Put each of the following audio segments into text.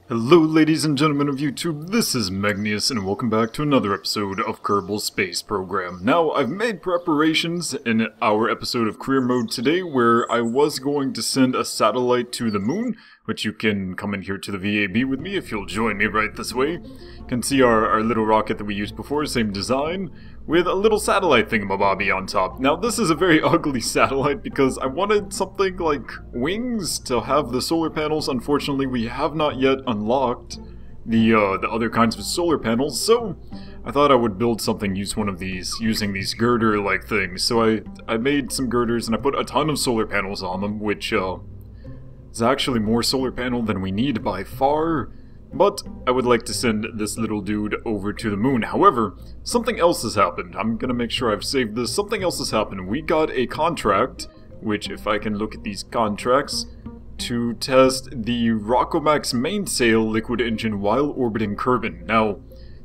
Hello ladies and gentlemen of YouTube, this is Megneous and welcome back to another episode of Kerbal Space Program. Now, I've made preparations in our episode of Career Mode today where I was going to send a satellite to the moon, which you can come in here to the VAB with me if you'll join me right this way. You can see our little rocket that we used before, same design, with a little satellite thingamabobby on top. Now, this is a very ugly satellite because I wanted something like wings to have the solar panels. Unfortunately, we have not yet unlocked the other kinds of solar panels, so I thought I would build something, use one of these, using these girder-like things. So I made some girders and I put a ton of solar panels on them, which is actually more solar panel than we need by far. But I would like to send this little dude over to the moon. However, something else has happened. I'm gonna make sure I've saved this. Something else has happened. We got a contract, which if I can look at these contracts, to test the Rockomax mainsail liquid engine while orbiting Kerbal. Now,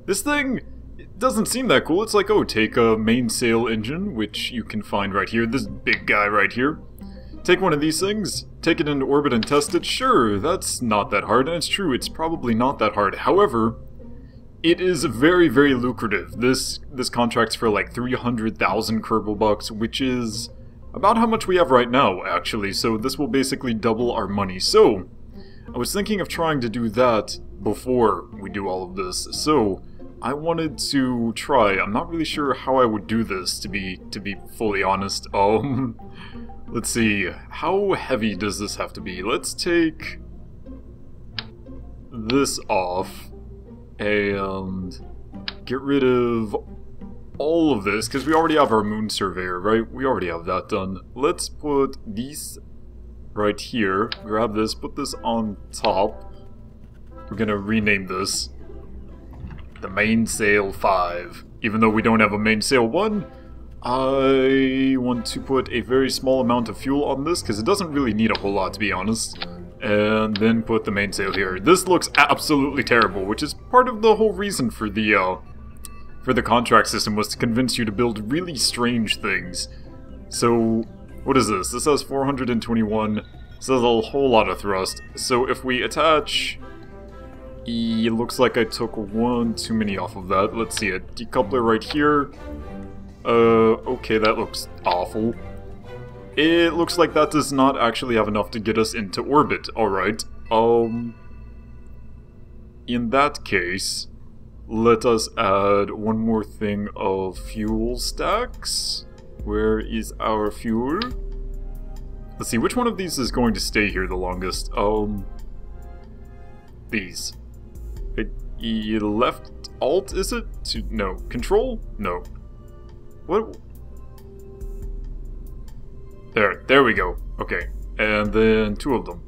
this thing, it doesn't seem that cool. It's like, oh, take a mainsail engine, which you can find right here, this big guy right here. Take one of these things, take it into orbit and test it. Sure, that's not that hard, and it's true, it's probably not that hard. However, it is very, very lucrative. This contract's for like 300,000 Kerbal bucks, which is about how much we have right now, actually. So this will basically double our money. So, I was thinking of trying to do that before we do all of this. So, I wanted to try. I'm not really sure how I would do this, to be fully honest. Let's see, how heavy does this have to be? Let's take this off and get rid of all of this, because we already have our moon surveyor, right? We already have that done. Let's put these right here, grab this, put this on top. We're gonna rename this the Mainsail 5, even though we don't have a Mainsail 1. I want to put a very small amount of fuel on this, because it doesn't really need a whole lot, to be honest. And then put the mainsail here. This looks absolutely terrible, which is part of the whole reason for the contract system, was to convince you to build really strange things. So, what is this? This has 421. This has a whole lot of thrust. So if we attach... It looks like I took one too many off of that. Let's see, a decoupler right here. Okay, that looks awful. It looks like that does not actually have enough to get us into orbit. Alright, in that case, let us add one more thing of fuel stacks. Where is our fuel? Let's see, which one of these is going to stay here the longest? These. Left alt, is it? No. Control? No. What? There we go. Okay. And then two of them.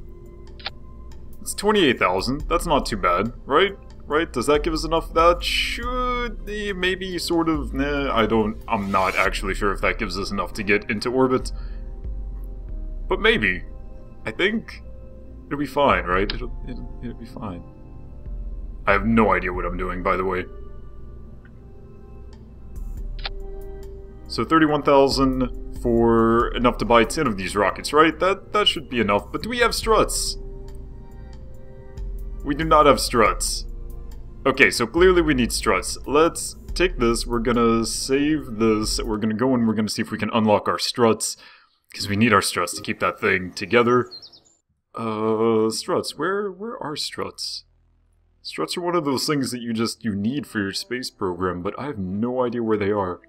It's 28,000. That's not too bad, right? Right? Does that give us enough? That should maybe sort of, I'm not actually sure if that gives us enough to get into orbit. But maybe. I think it'll be fine, right? It'll be fine. I have no idea what I'm doing, by the way. So 31,000 for enough to buy 10 of these rockets, right? That should be enough. But do we have struts? We do not have struts. Okay, so clearly we need struts. Let's take this, we're gonna save this, we're gonna go and we're gonna see if we can unlock our struts. Because we need our struts to keep that thing together. Struts, where are struts? Struts are one of those things that you need for your space program, but I have no idea where they are.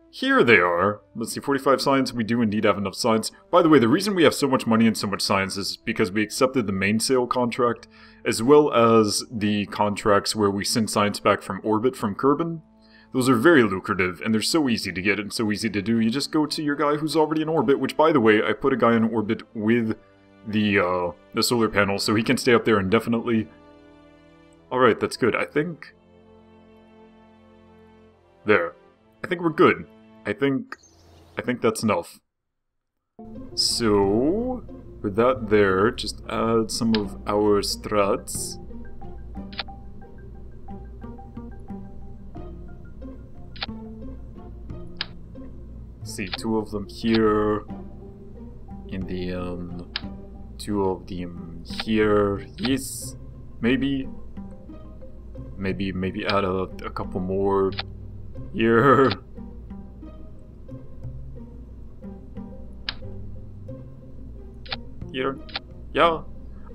Here they are. Let's see, 45 science. We do indeed have enough science. By the way, the reason we have so much money and so much science is because we accepted the mainsail contract, as well as the contracts where we send science back from orbit from Kerbal. Those are very lucrative, and they're so easy to get and so easy to do. You just go to your guy who's already in orbit, which, by the way, I put a guy in orbit with the solar panel, so he can stay up there indefinitely. Alright, that's good. I think... There. I think we're good. I think that's enough. So, for that there, just add some of our struts. See, two of them here. And then two of them here. Yes. maybe add a couple more here. Here. Yeah.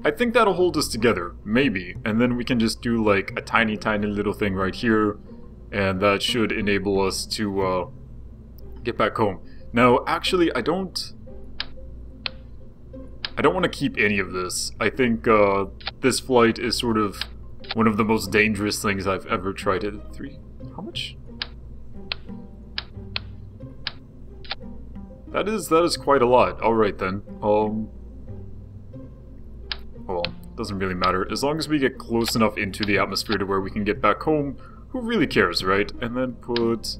I think that'll hold us together, maybe. And then we can just do like a tiny little thing right here, and that should enable us to get back home. Now, actually, I don't want to keep any of this. I think this flight is sort of one of the most dangerous things I've ever tried to... How much? That is quite a lot. Alright then. Well, doesn't really matter. As long as we get close enough into the atmosphere to where we can get back home, who really cares, right? And then put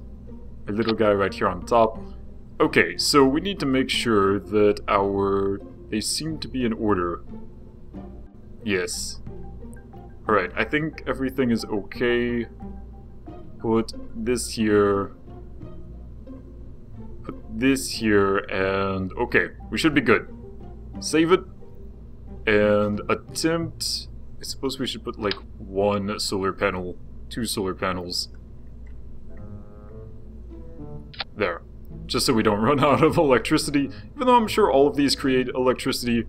a little guy right here on top. Okay, so we need to make sure that they seem to be in order. Yes. Alright, I think everything is okay. Put this here. Put this here, and okay, we should be good. Save it. And attempt... I suppose we should put like 1 solar panel, 2 solar panels. There. Just so we don't run out of electricity. Even though I'm sure all of these create electricity.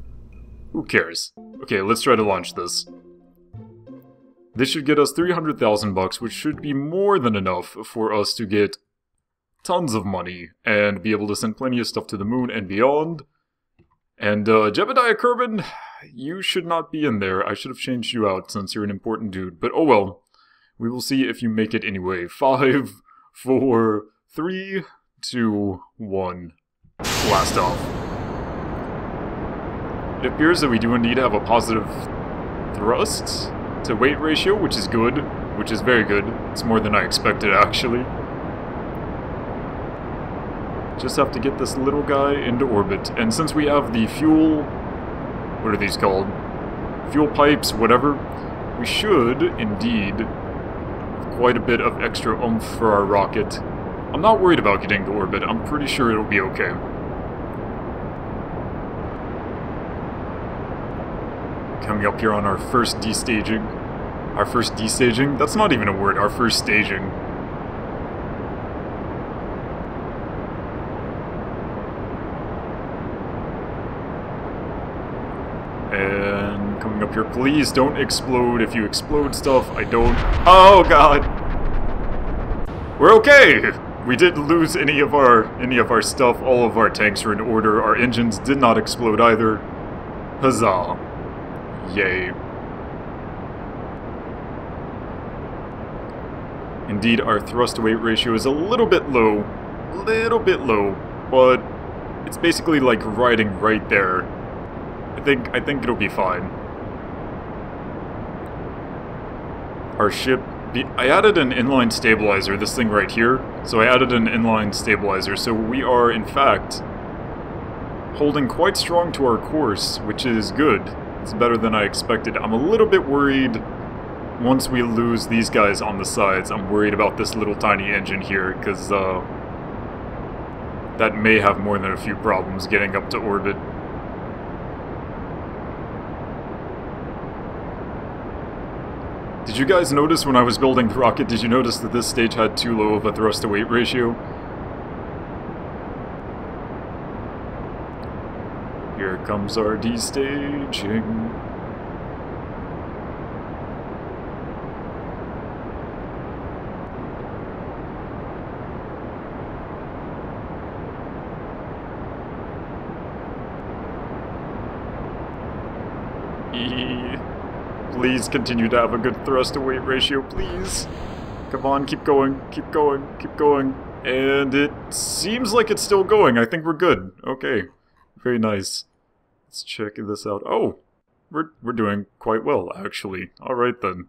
Who cares? Okay, let's try to launch this. This should get us 300,000 bucks, which should be more than enough for us to get tons of money and be able to send plenty of stuff to the moon and beyond. And Jebediah Kerbal, you should not be in there. I should have changed you out since you're an important dude. But oh well. We will see if you make it anyway. 5, 4, 3, 2, 1. Blast off. It appears that we do indeed have a positive thrust to weight ratio, which is good. Which is very good. It's more than I expected, actually. Just have to get this little guy into orbit. And since we have the fuel... What are these called? Fuel pipes, whatever. We should, indeed, have quite a bit of extra oomph for our rocket. I'm not worried about getting to orbit. I'm pretty sure it'll be okay. Coming up here on our first destaging. Our first destaging? That's not even a word. Our first staging. And coming up here, please don't explode. If you explode stuff, I don't... Oh god! We're okay! We didn't lose any of our stuff. All of our tanks are in order. Our engines did not explode either. Huzzah. Yay. Indeed, our thrust-to-weight ratio is a little bit low. But it's basically like riding right there. I think it'll be fine. Our ship... I added an inline stabilizer, this thing right here. So I added an inline stabilizer, so we are, in fact, holding quite strong to our course, which is good. It's better than I expected. I'm a little bit worried once we lose these guys on the sides. I'm worried about this little tiny engine here, because that may have more than a few problems getting up to orbit. Did you guys notice when I was building the rocket, did you notice that this stage had too low of a thrust-to-weight ratio? Here comes our destaging. Please continue to have a good thrust-to-weight ratio, please. Come on, keep going, keep going, keep going. And it seems like it's still going. I think we're good. Okay. Very nice. Let's check this out. Oh! We're doing quite well, actually. Alright then.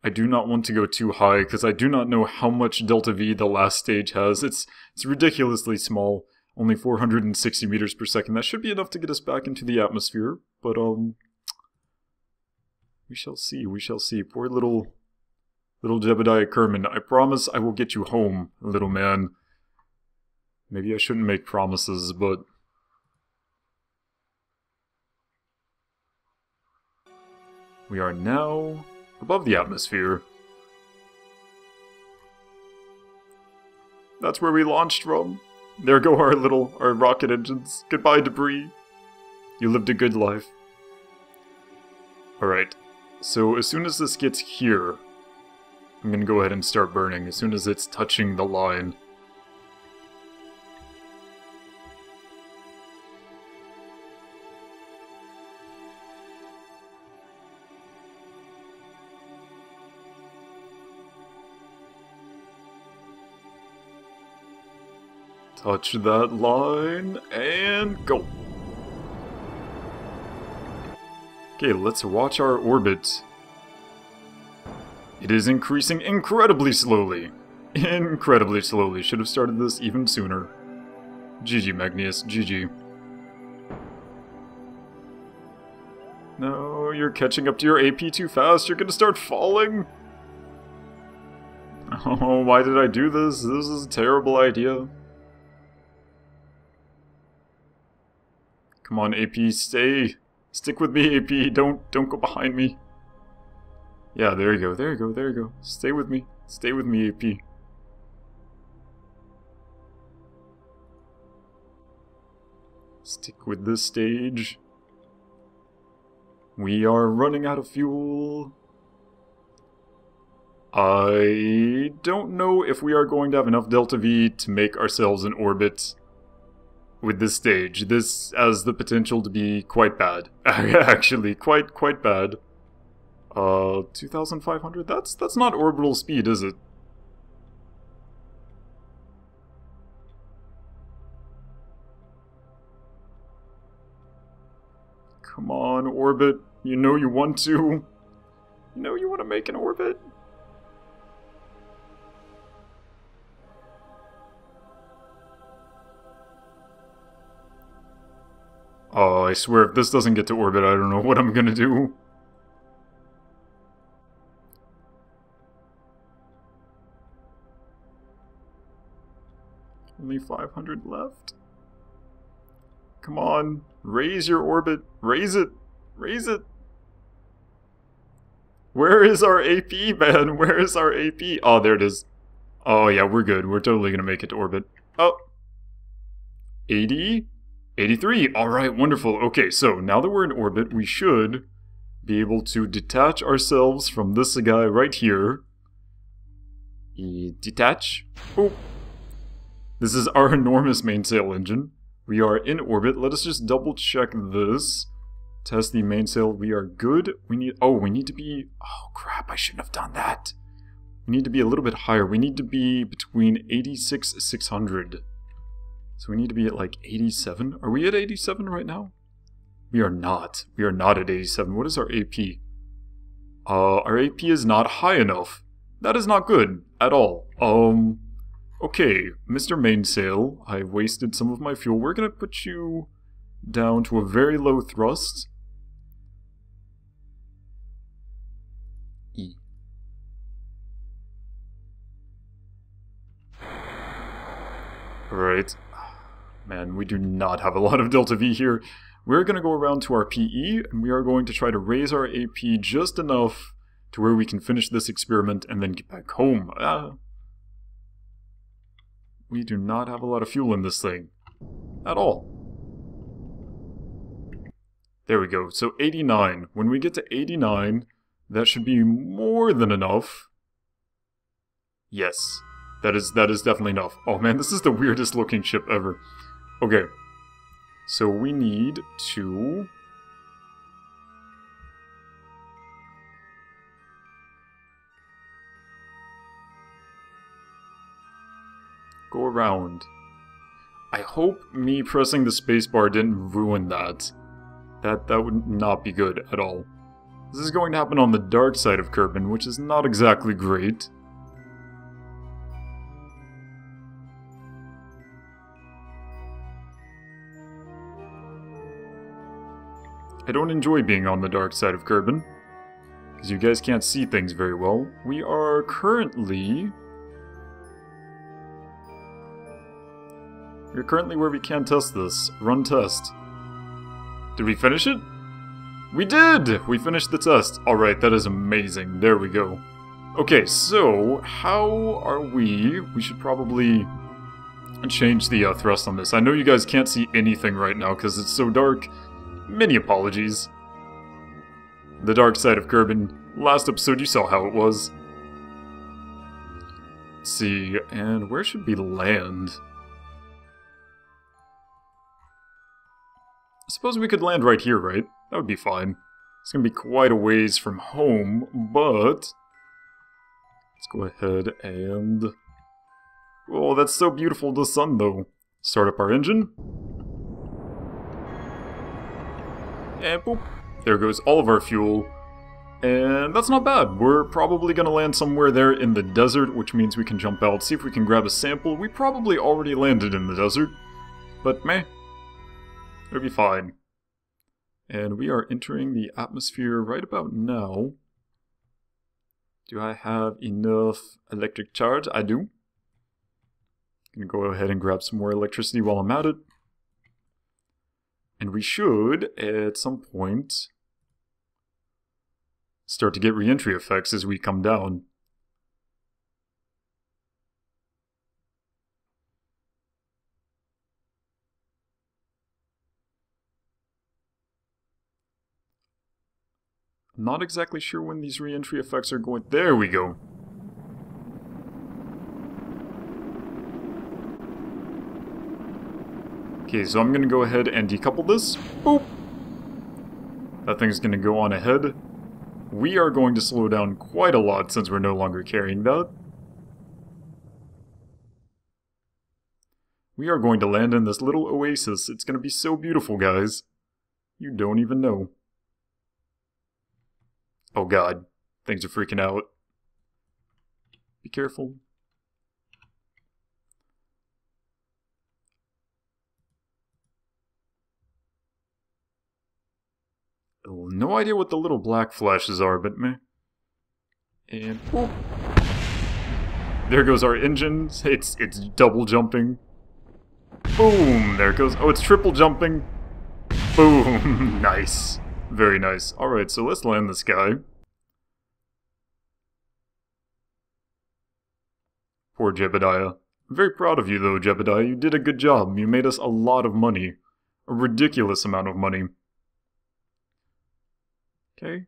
I do not want to go too high, because I do not know how much delta V the last stage has. It's ridiculously small. Only 460 meters per second. That should be enough to get us back into the atmosphere. But, we shall see, we shall see. Poor little Jebediah Kerbal. I promise I will get you home, little man. Maybe I shouldn't make promises, but... We are now above the atmosphere. That's where we launched from. There go our rocket engines. Goodbye, debris. You lived a good life. Alright, so as soon as this gets here, I'm gonna go ahead and start burning as soon as it's touching the line. Touch that line, and go! Okay, let's watch our orbit. It is increasing incredibly slowly. Incredibly slowly. Should have started this even sooner. GG, Megneous. GG. No, you're catching up to your AP too fast. You're gonna start falling. Oh, why did I do this? This is a terrible idea. Come on, AP, stay. Stick with me, AP. Don't go behind me. Yeah, there you go, there you go, there you go. Stay with me. Stay with me, AP. Stick with this stage. We are running out of fuel. I don't know if we are going to have enough Delta V to make ourselves an orbit with this stage. This has the potential to be quite bad. Actually, quite bad. 2,500? That's not orbital speed, is it? Come on, orbit. You know you want to. You know you want to make an orbit. Oh, I swear, if this doesn't get to orbit, I don't know what I'm gonna do. Only 500 left. Come on, raise your orbit. Raise it. Raise it. Where is our AP, man? Where is our AP? Oh, there it is. Oh, yeah, we're good. We're totally gonna make it to orbit. Oh. 80? 83. Alright, wonderful. Okay, so now that we're in orbit, we should be able to detach ourselves from this guy right here. Detach. Oh. This is our enormous mainsail engine. We are in orbit. Let us just double check this. Test the mainsail. We are good. We need to be... Oh, crap. I shouldn't have done that. We need to be a little bit higher. We need to be between 86,600. So we need to be at like 87. Are we at 87 right now? We are not. We are not at 87. What is our AP? Our AP is not high enough. That is not good at all. Okay, Mr. Mainsail, I wasted some of my fuel. We're gonna put you down to a very low thrust. E. Alright. Man, we do not have a lot of Delta V here. We're gonna go around to our PE, and we are going to try to raise our AP just enough to where we can finish this experiment and then get back home. We do not have a lot of fuel in this thing. At all. There we go. So 89. When we get to 89, that should be more than enough. Yes. That is definitely enough. Oh man, this is the weirdest looking ship ever. Okay. So we need to... go around. I hope me pressing the spacebar didn't ruin that. That would not be good at all. This is going to happen on the dark side of Kerbal, which is not exactly great. I don't enjoy being on the dark side of Kerbal, because you guys can't see things very well. We are currently... We're currently where we can test this. Run test. Did we finish it? We did! We finished the test. Alright, that is amazing. There we go. Okay, so, how are we? We should probably change the thrust on this. I know you guys can't see anything right now because it's so dark. Many apologies. The dark side of Kerbal. Last episode you saw how it was. Let's see, and where should we land? I suppose we could land right here, right? That would be fine. It's gonna be quite a ways from home, but let's go ahead and... Oh, that's so beautiful, the sun, though. Start up our engine. And boop. There goes all of our fuel. And that's not bad. We're probably going to land somewhere there in the desert, which means we can jump out, see if we can grab a sample. We probably already landed in the desert, but meh. It'll be fine. And we are entering the atmosphere right about now. Do I have enough electric charge? I do. Gonna go ahead and grab some more electricity while I'm at it. And we should, at some point, start to get re-entry effects as we come down. I'm not exactly sure when these re-entry effects are going... There we go! Okay, so I'm gonna go ahead and decouple this. Boop! That thing's gonna go on ahead. We are going to slow down quite a lot since we're no longer carrying that. We are going to land in this little oasis. It's gonna be so beautiful, guys. You don't even know. Oh god, things are freaking out. Be careful. No idea what the little black flashes are, but meh. And whoop. There goes our engine. It's double jumping. Boom! There it goes. Oh, it's triple jumping. Boom! Nice. Very nice. Alright, so let's land this guy. Poor Jebediah. I'm very proud of you, though, Jebediah. You did a good job. You made us a lot of money. A ridiculous amount of money. Okay.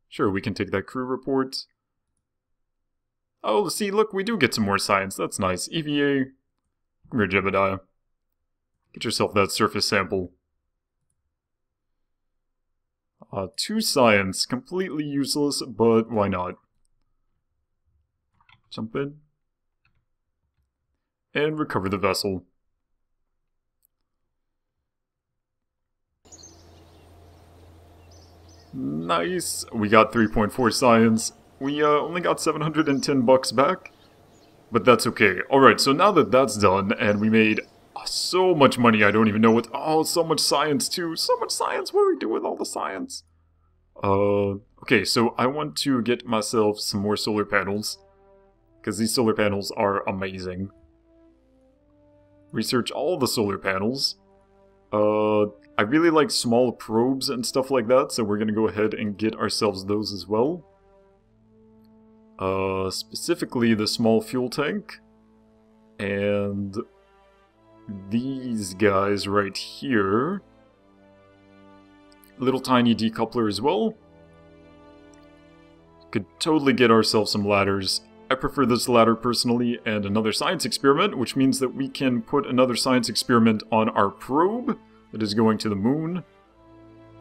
Sure, we can take that crew report. Oh, see, look, we do get some more science. That's nice. EVA. Come here, Jebediah. Get yourself that surface sample. 2 science. Completely useless, but why not? Jump in. And recover the vessel. Nice. We got 3.4 science. We only got 710 bucks back. But that's okay. Alright, so now that that's done, and we made so much money, I don't even know what... Oh, so much science too. So much science. What do we do with all the science? Okay, so I want to get myself some more solar panels. Because these solar panels are amazing. Research all the solar panels. I really like small probes and stuff like that, so we're gonna go ahead and get ourselves those as well. Specifically the small fuel tank. And these guys right here. Little tiny decoupler as well. Could totally get ourselves some ladders. I prefer this ladder personally, and another science experiment, which means that we can put another science experiment on our probe that is going to the moon.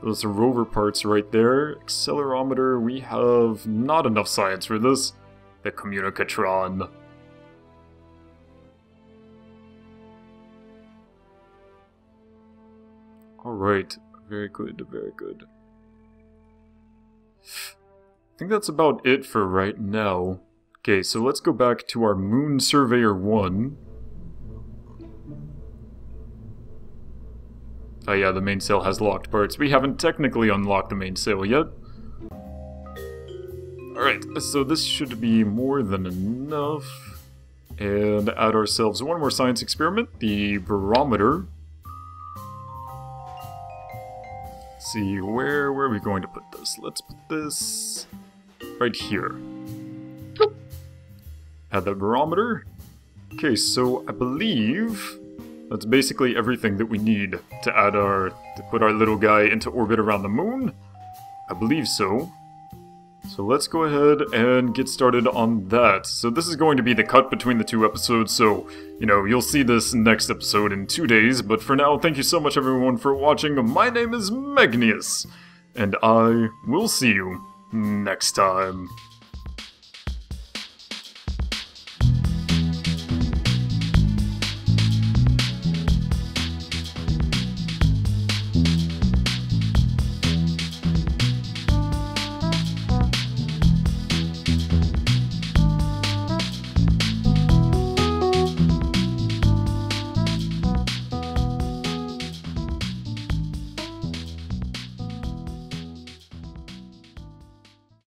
Those are rover parts right there. Accelerometer, we have not enough science for this. The Communicatron. Alright, very good, very good. I think that's about it for right now. Okay, so let's go back to our Moon Surveyor 1. Oh yeah, the mainsail has locked parts. We haven't technically unlocked the mainsail yet. Alright, so this should be more than enough. And add ourselves one more science experiment, the barometer. see, where are we going to put this? Let's put this right here. Add the barometer. Okay, so I believe that's basically everything that we need to put our little guy into orbit around the moon. I believe so. So let's go ahead and get started on that. So this is going to be the cut between the two episodes, so, you know, you'll see this next episode in 2 days, but for now, thank you so much everyone for watching. My name is Megneous, and I will see you next time.